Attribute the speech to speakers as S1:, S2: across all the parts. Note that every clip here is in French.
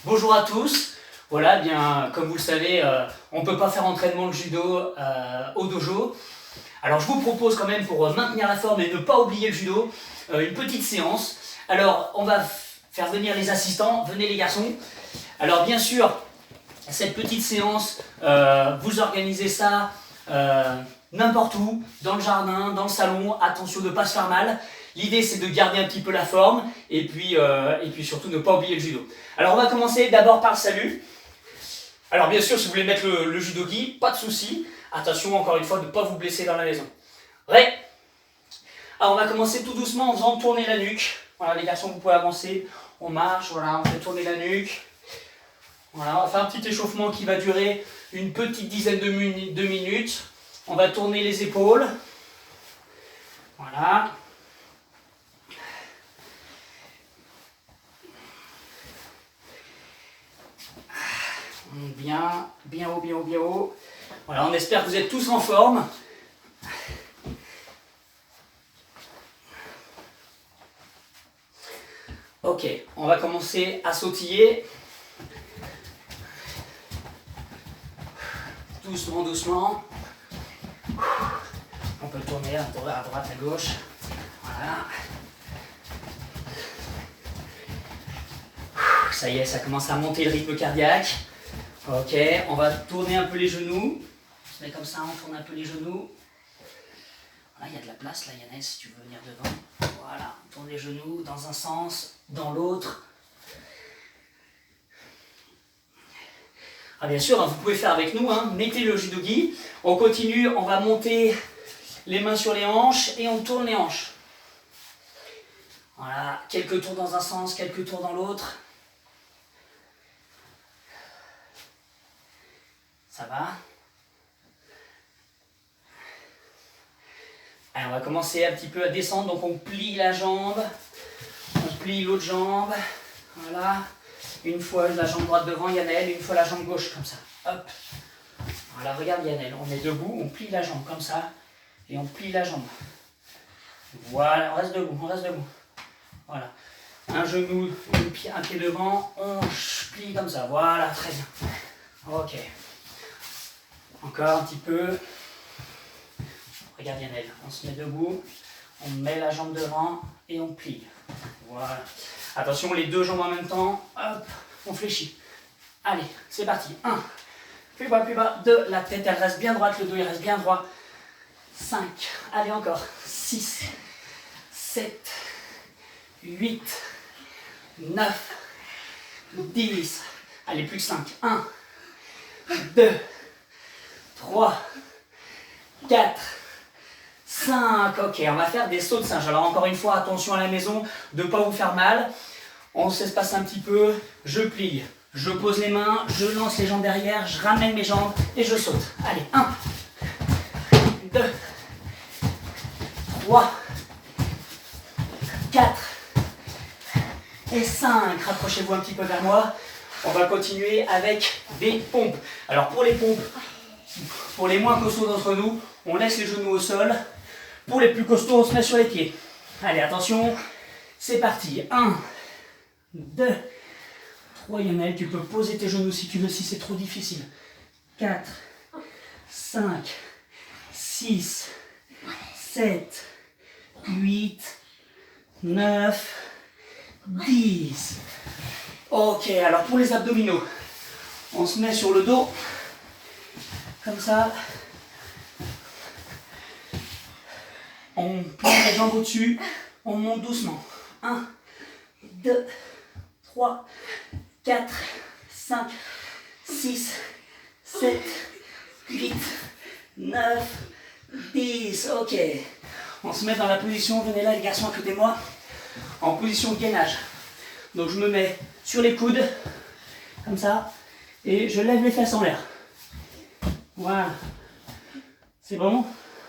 S1: Bonjour à tous. Voilà, bien comme vous le savez, on ne peut pas faire entraînement de judo au dojo. Alors je vous propose quand même pour maintenir la forme et ne pas oublier le judo, une petite séance. Alors on va faire venir les assistants, venez les garçons. Alors bien sûr, cette petite séance, vous organisez ça n'importe où, dans le jardin, dans le salon, attention de ne pas se faire mal. L'idée c'est de garder un petit peu la forme et puis surtout ne pas oublier le judo. Alors on va commencer d'abord par le salut. Alors bien sûr si vous voulez mettre le judogi, pas de souci. Attention encore une fois de ne pas vous blesser dans la maison. Prêt? Alors on va commencer tout doucement en faisant tourner la nuque. Voilà les garçons vous pouvez avancer, on marche, voilà, on fait tourner la nuque. Voilà, on va faire un petit échauffement qui va durer une petite dizaine de minutes. On va tourner les épaules. Voilà. Bien, bien haut, bien haut, bien haut. Voilà, on espère que vous êtes tous en forme. Ok, on va commencer à sautiller. Doucement, doucement. On peut tourner à droite, à gauche. Voilà. Ça y est, ça commence à monter le rythme cardiaque. Ok, on va tourner un peu les genoux. On se met comme ça, on tourne un peu les genoux. Voilà, il y a de la place là, Yannel, si tu veux venir devant. Voilà, on tourne les genoux dans un sens, dans l'autre. Ah, bien sûr, vous pouvez faire avec nous, mettez le judogi. On continue, on va monter les mains sur les hanches et on tourne les hanches. Voilà, quelques tours dans un sens, quelques tours dans l'autre. Ça va? Allez, on va commencer un petit peu à descendre, donc on plie la jambe, on plie l'autre jambe, voilà. Une fois la jambe droite devant Yannel, une fois la jambe gauche, comme ça, hop. Voilà, regarde Yannel, on est debout, on plie la jambe comme ça, et on plie la jambe. Voilà, on reste debout, on reste debout. Voilà. Un genou, un pied devant, on plie comme ça, voilà, très bien. Ok. Encore un petit peu. Regarde Yannel, on se met debout, on met la jambe devant et on plie. Voilà. Attention, les deux jambes en même temps, hop, on fléchit. Allez, c'est parti. 1, plus bas, 2, la tête elle reste bien droite, le dos il reste bien droit. 5, allez encore, 6, 7, 8, 9, 10, allez plus que 5. 1, 2, 3, 4, 5, ok, on va faire des sauts de singe. Alors encore une fois, attention à la maison de ne pas vous faire mal. On s'espace un petit peu, je plie, je pose les mains, je lance les jambes derrière, je ramène mes jambes et je saute. Allez, 1, 2, 3, 4 et 5. Rapprochez-vous un petit peu vers moi. On va continuer avec des pompes. Alors pour les pompes, pour les moins costauds d'entre nous, on laisse les genoux au sol. Pour les plus costauds, on se met sur les pieds. Allez, attention, c'est parti. 1, 2, 3, Yannel, tu peux poser tes genoux si tu veux, si c'est trop difficile. 4, 5, 6, 7, 8, 9, 10. Ok, alors pour les abdominaux, on se met sur le dos, comme ça. On plie les jambes au-dessus, on monte doucement. 1, 2, 3, 4, 5, 6, 7, 8, 9, 10. Ok. On se met dans la position, venez là les garçons à côté de moi, en position de gainage. Donc je me mets sur les coudes, comme ça, et je lève les fesses en l'air. Voilà. C'est bon?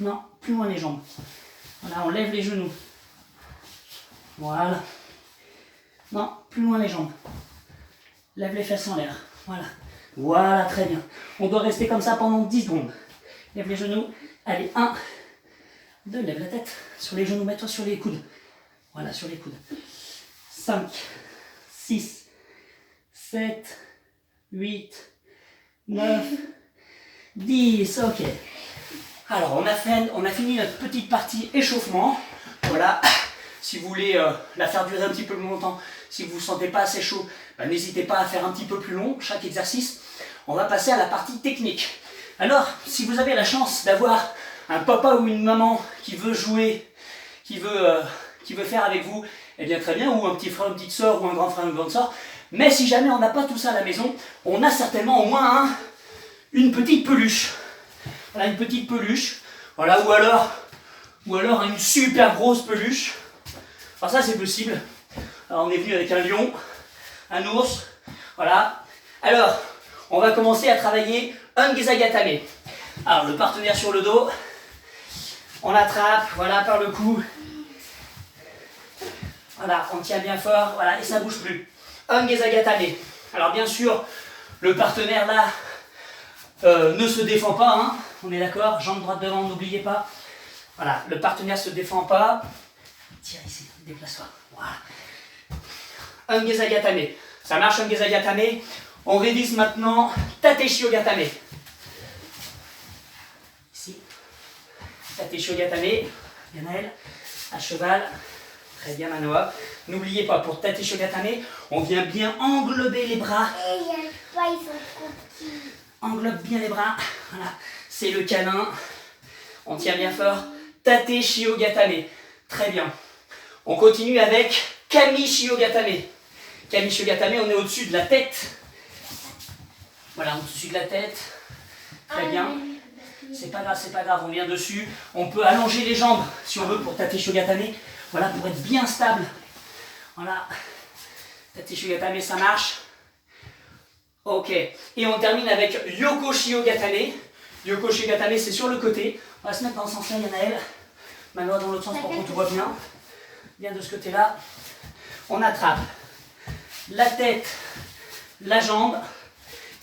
S1: Non, plus loin les jambes. Voilà, on lève les genoux. Voilà. Non, plus loin les jambes. Lève les fesses en l'air. Voilà. Voilà, très bien. On doit rester comme ça pendant 10 secondes. Lève les genoux. Allez, 1, 2, lève la tête. Sur les genoux, mets-toi sur les coudes. Voilà, sur les coudes. 5, 6, 7, 7, 8, 9, 10. Ok. Alors, on a fini notre petite partie échauffement. Voilà. Si vous voulez la faire durer un petit peu plus longtemps, si vous ne vous sentez pas assez chaud, ben, n'hésitez pas à faire un petit peu plus long chaque exercice. On va passer à la partie technique. Alors, si vous avez la chance d'avoir un papa ou une maman qui veut jouer, qui veut faire avec vous, eh bien très bien, ou un petit frère, une petite soeur, ou un grand frère, une grande soeur. Mais si jamais on n'a pas tout ça à la maison, on a certainement au moins une petite peluche. Voilà, une petite peluche. Voilà, ou alors une super grosse peluche. Alors ça c'est possible. Alors on est venu avec un lion, un ours, voilà. Alors, on va commencer à travailler Ungesagatame. Alors le partenaire sur le dos, on l'attrape, voilà, par le cou. Voilà, on tient bien fort, voilà, et ça ne bouge plus. Ungesagatame. Alors bien sûr, le partenaire là ne se défend pas, hein. On est d'accord, jambe droite devant, n'oubliez pas. Voilà, le partenaire ne se défend pas. Tire ici, déplace-toi. Voilà. Ungesagatame. Ça marche, Ungesagatame. On révise maintenant Tateshiyogatame. Ici. Tateshiyogatame. Yanaël, à cheval. Très bien, Manoa. N'oubliez pas, pour Tateshiyogatame, on vient bien englober les bras. Englobe bien les bras. Voilà. C'est le câlin. On tient bien fort. Tateshiyogatame. Très bien. On continue avec Kamishiyogatame. Kamishiyogatame, on est au-dessus de la tête. Voilà, au-dessus de la tête. Très bien. C'est pas grave, on vient dessus. On peut allonger les jambes si on veut pour Tateshiyogatame. Voilà, pour être bien stable. Voilà. Tateshiyogatame, ça marche. Ok. Et on termine avec Yokoshiyogatame. Yokoshiyogatame, c'est sur le côté. On va se mettre dans le sens là, Yanaël. Maintenant dans l'autre sens pour qu'on te voit bien. Bien de ce côté-là. On attrape la tête, la jambe,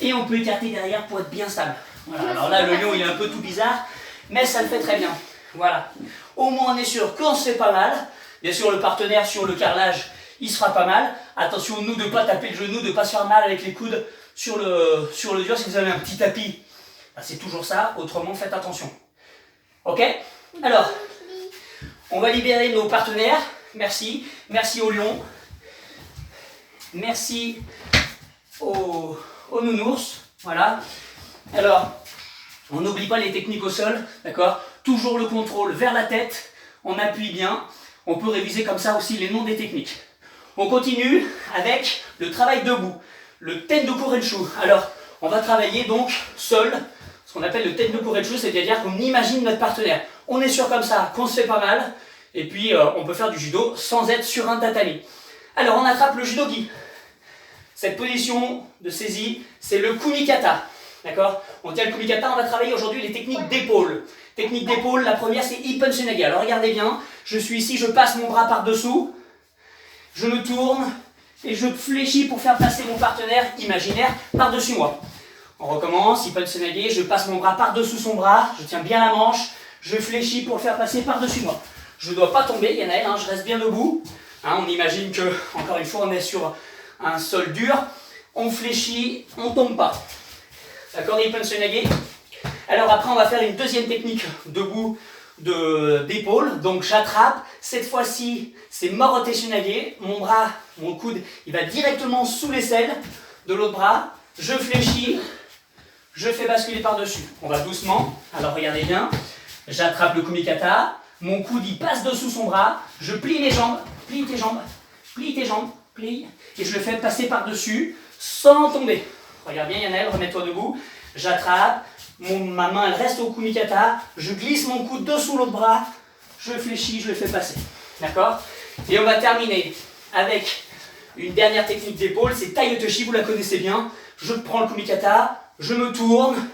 S1: et on peut écarter derrière pour être bien stable. Voilà. Alors là, le lion, il est un peu tout bizarre, mais ça le fait très bien. Voilà. Au moins, on est sûr qu'on se fait pas mal. Bien sûr, le partenaire sur le carrelage, il sera pas mal. Attention, nous, de ne pas taper le genou, de ne pas se faire mal avec les coudes sur le dur. Si vous avez un petit tapis, bah, c'est toujours ça. Autrement, faites attention. Ok? Alors, on va libérer nos partenaires. Merci. Merci au lion. Merci au nounours. Voilà. Alors, on n'oublie pas les techniques au sol. D'accord? Toujours le contrôle vers la tête. On appuie bien. On peut réviser comme ça aussi les noms des techniques. On continue avec le travail debout. Le Tendoku Renshu. Alors, on va travailler donc seul. Ce qu'on appelle le Tendoku Renshu, c'est-à-dire qu'on imagine notre partenaire. On est sûr comme ça qu'on se fait pas mal. Et puis, on peut faire du judo sans être sur un tatami. Alors, on attrape le judogi. Cette position de saisie, c'est le kumikata. D'accord? On tient le kumikata, on va travailler aujourd'hui les techniques d'épaule. Technique d'épaule, la première c'est Ippen Tsunagi. Alors regardez bien, je suis ici, je passe mon bras par-dessous, je me tourne et je fléchis pour faire passer mon partenaire imaginaire par-dessus moi. On recommence, Ippen Tsunagi, je passe mon bras par-dessous son bras, je tiens bien la manche, je fléchis pour le faire passer par-dessus moi. Je ne dois pas tomber, Yanaël, je reste bien debout. On imagine que, encore une fois, on est sur un sol dur, on fléchit, on ne tombe pas. D'accord, Ippen Tsunagi. Alors après, on va faire une deuxième technique debout d'épaule. Donc j'attrape, cette fois-ci, c'est Morote Tsunagi. Mon bras, mon coude, il va directement sous l'aisselle de l'autre bras. Je fléchis, je fais basculer par-dessus. On va doucement. Alors regardez bien, j'attrape le kumikata. Mon coude, il passe dessous son bras. Je plie les jambes, plie tes jambes, plie tes jambes, plie. Et je le fais passer par-dessus sans tomber. Regarde bien Yanaël, remets-toi debout. J'attrape, ma main elle reste au kumikata. Je glisse mon coude dessous l'autre bras. Je fléchis, je le fais passer. D'accord? Et on va terminer avec une dernière technique d'épaule. C'est Taiotoshi, vous la connaissez bien. Je prends le kumikata, je me tourne.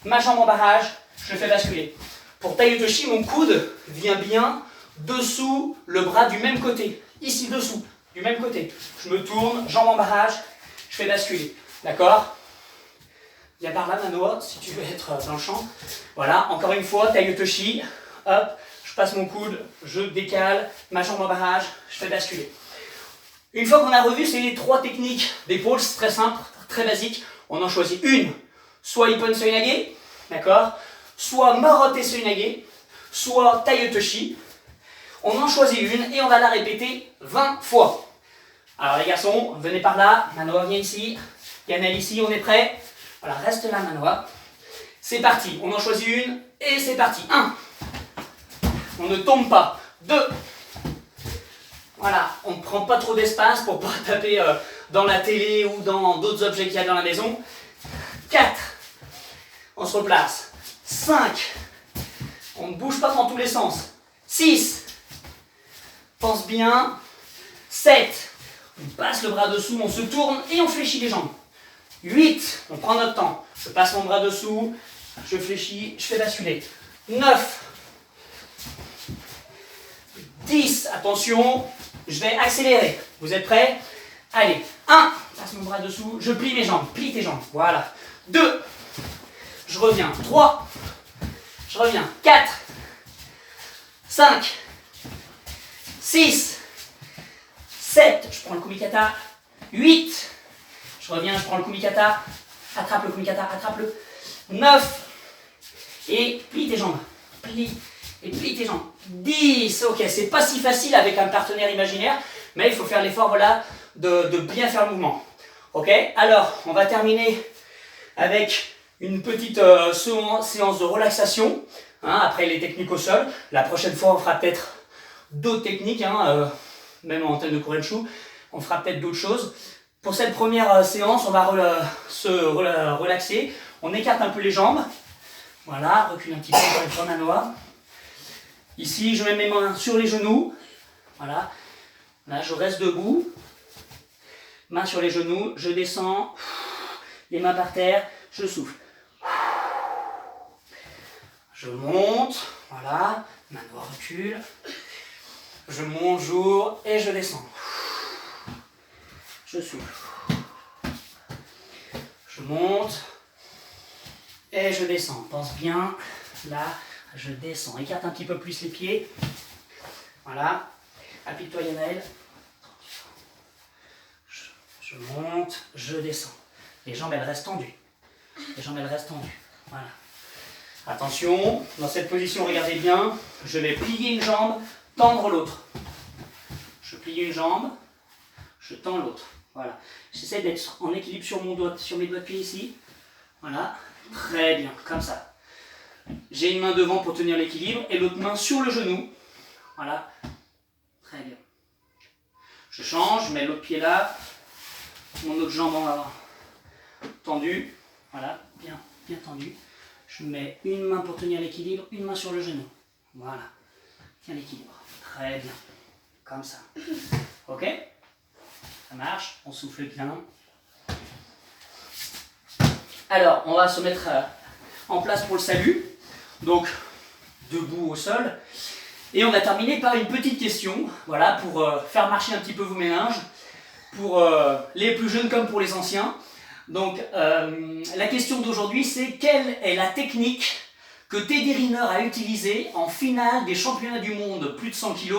S1: Ma jambe en barrage, je le fais basculer. Pour Taiotoshi, mon coude vient bien dessous le bras du même côté. Ici dessous, du même côté. Je me tourne, jambe en barrage, je fais basculer. D'accord? Viens par là, Manoa, si tu veux être dans le champ. Voilà, encore une fois, Taiotoshi. Hop, je passe mon coude, je décale, ma jambe en barrage, je fais basculer. Une fois qu'on a revu ces 3 techniques d'épaule, c'est très simple, très basique. On en choisit une, soit Ippon Soinage, d'accord, soit Marote Soinage, soit Taiotoshi. On en choisit une et on va la répéter 20 fois. Alors les garçons, venez par là, Manoa viens ici, Yanel ici, on est prêt. Voilà, reste là Manoa. C'est parti, on en choisit une et c'est parti. 1. On ne tombe pas. 2. Voilà, on ne prend pas trop d'espace pour ne pas taper dans la télé ou dans d'autres objets qu'il y a dans la maison. 4. On se replace. 5. On ne bouge pas dans tous les sens. 6. Pense bien. 7. On passe le bras dessous, on se tourne et on fléchit les jambes. 8. On prend notre temps. Je passe mon bras dessous, je fléchis, je fais basculer. 9. 10. Attention, je vais accélérer. Vous êtes prêts? Allez. 1. Passe mon bras dessous, je plie mes jambes. Plie tes jambes. Voilà. 2. Je reviens. 3. Je reviens. 4. 5. 6. 7. Je prends le kumikata. 8. Je reviens, je prends le kumikata. Attrape le kumikata, attrape-le. 9. Et plie tes jambes. Plie. Et plie tes jambes. 10. Ok, c'est pas si facile avec un partenaire imaginaire, mais il faut faire l'effort voilà, de bien faire le mouvement. Ok, alors on va terminer avec une petite séance de relaxation. Hein, après les techniques au sol. La prochaine fois, on fera peut-être d'autres techniques, hein, même en termes de Kurenshu. On fera peut-être d'autres choses. Pour cette première séance, on va se relaxer. On écarte un peu les jambes. Voilà, recule un petit peu encore une fois, Manoa. Ici, je mets mes mains sur les genoux. Voilà. Là, je reste debout. Mains sur les genoux, je descends. Les mains par terre, je souffle. Je monte. Voilà. Manoa recule. Je monte, j'ouvre et je descends. Je souffle. Je monte et je descends. Pense bien. Là, je descends. Écarte un petit peu plus les pieds. Voilà. Applique-toi, Yanaël. Je monte, je descends. Les jambes, elles restent tendues. Les jambes, elles restent tendues. Voilà. Attention, dans cette position, regardez bien. Je vais plier une jambe, tendre l'autre. Je plie une jambe, je tends l'autre. Voilà. J'essaie d'être en équilibre sur mes doigts de pied ici. Voilà. Très bien, comme ça. J'ai une main devant pour tenir l'équilibre et l'autre main sur le genou. Voilà. Très bien. Je change, je mets l'autre pied là. Mon autre jambe tendue. Voilà, bien, bien tendue. Je mets une main pour tenir l'équilibre, une main sur le genou. Voilà. Tiens l'équilibre. Très bien. Comme ça. Ok? Ça marche. On souffle bien. Alors, on va se mettre en place pour le salut. Donc, debout au sol. Et on va terminer par une petite question. Voilà, pour faire marcher un petit peu vos méninges. Pour les plus jeunes comme pour les anciens. Donc, la question d'aujourd'hui, c'est quelle est la technique que Teddy Riner a utilisée en finale des championnats du monde plus de 100 kg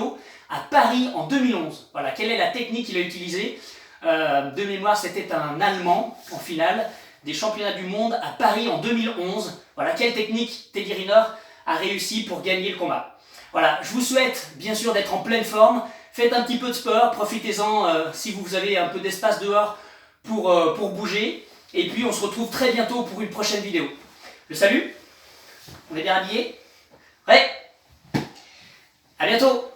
S1: à Paris en 2011. Voilà, quelle est la technique qu'il a utilisée. De mémoire, c'était un Allemand en finale des championnats du monde à Paris en 2011. Voilà, quelle technique Teddy Riner a réussi pour gagner le combat. Voilà, je vous souhaite bien sûr d'être en pleine forme. Faites un petit peu de sport, profitez-en si vous avez un peu d'espace dehors pour bouger. Et puis on se retrouve très bientôt pour une prochaine vidéo. Le salut, on est bien habillés? Ouais. À bientôt.